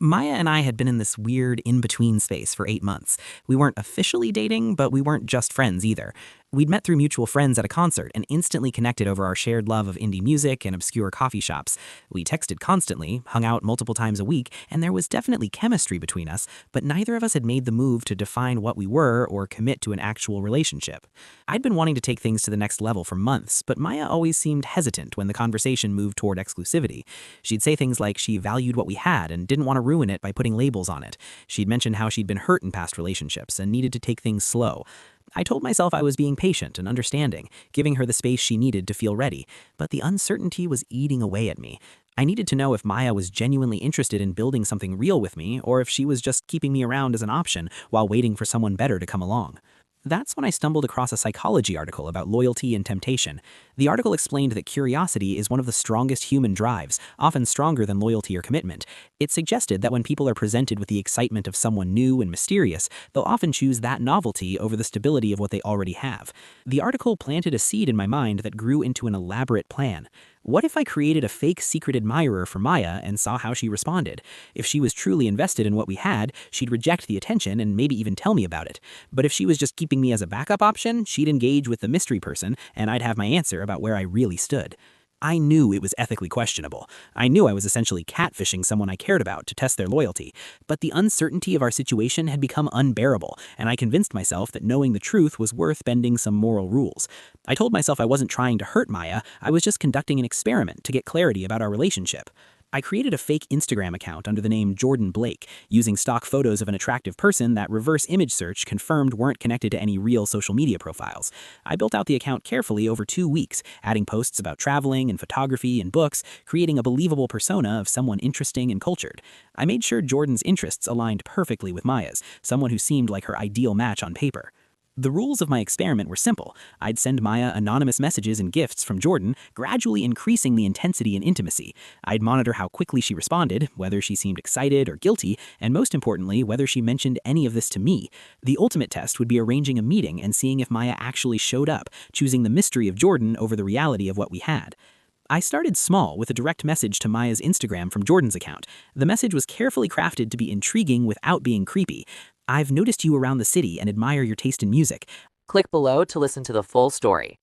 Maya and I had been in this weird in-between space for 8 months. We weren't officially dating, but we weren't just friends either. We'd met through mutual friends at a concert and instantly connected over our shared love of indie music and obscure coffee shops. We texted constantly, hung out multiple times a week, and there was definitely chemistry between us, but neither of us had made the move to define what we were or commit to an actual relationship. I'd been wanting to take things to the next level for months, but Maya always seemed hesitant when the conversation moved toward exclusivity. She'd say things like she valued what we had and didn't want to ruin it by putting labels on it. She'd mentioned how she'd been hurt in past relationships and needed to take things slow. I told myself I was being patient and understanding, giving her the space she needed to feel ready, but the uncertainty was eating away at me. I needed to know if Maya was genuinely interested in building something real with me, or if she was just keeping me around as an option while waiting for someone better to come along. That's when I stumbled across a psychology article about loyalty and temptation. The article explained that curiosity is one of the strongest human drives, often stronger than loyalty or commitment. It suggested that when people are presented with the excitement of someone new and mysterious, they'll often choose that novelty over the stability of what they already have. The article planted a seed in my mind that grew into an elaborate plan. What if I created a fake secret admirer for Maya and saw how she responded? If she was truly invested in what we had, she'd reject the attention and maybe even tell me about it. But if she was just keeping me as a backup option, she'd engage with the mystery person and I'd have my answer about where I really stood. I knew it was ethically questionable. I knew I was essentially catfishing someone I cared about to test their loyalty. But the uncertainty of our situation had become unbearable, and I convinced myself that knowing the truth was worth bending some moral rules. I told myself I wasn't trying to hurt Maya, I was just conducting an experiment to get clarity about our relationship. I created a fake Instagram account under the name Jordan Blake, using stock photos of an attractive person that reverse image search confirmed weren't connected to any real social media profiles. I built out the account carefully over 2 weeks, adding posts about traveling and photography and books, creating a believable persona of someone interesting and cultured. I made sure Jordan's interests aligned perfectly with Maya's, someone who seemed like her ideal match on paper. The rules of my experiment were simple. I'd send Maya anonymous messages and gifts from Jordan, gradually increasing the intensity and intimacy. I'd monitor how quickly she responded, whether she seemed excited or guilty, and most importantly, whether she mentioned any of this to me. The ultimate test would be arranging a meeting and seeing if Maya actually showed up, choosing the mystery of Jordan over the reality of what we had. I started small with a direct message to Maya's Instagram from Jordan's account. The message was carefully crafted to be intriguing without being creepy. "I've noticed you around the city and admire your taste in music." Click below to listen to the full story.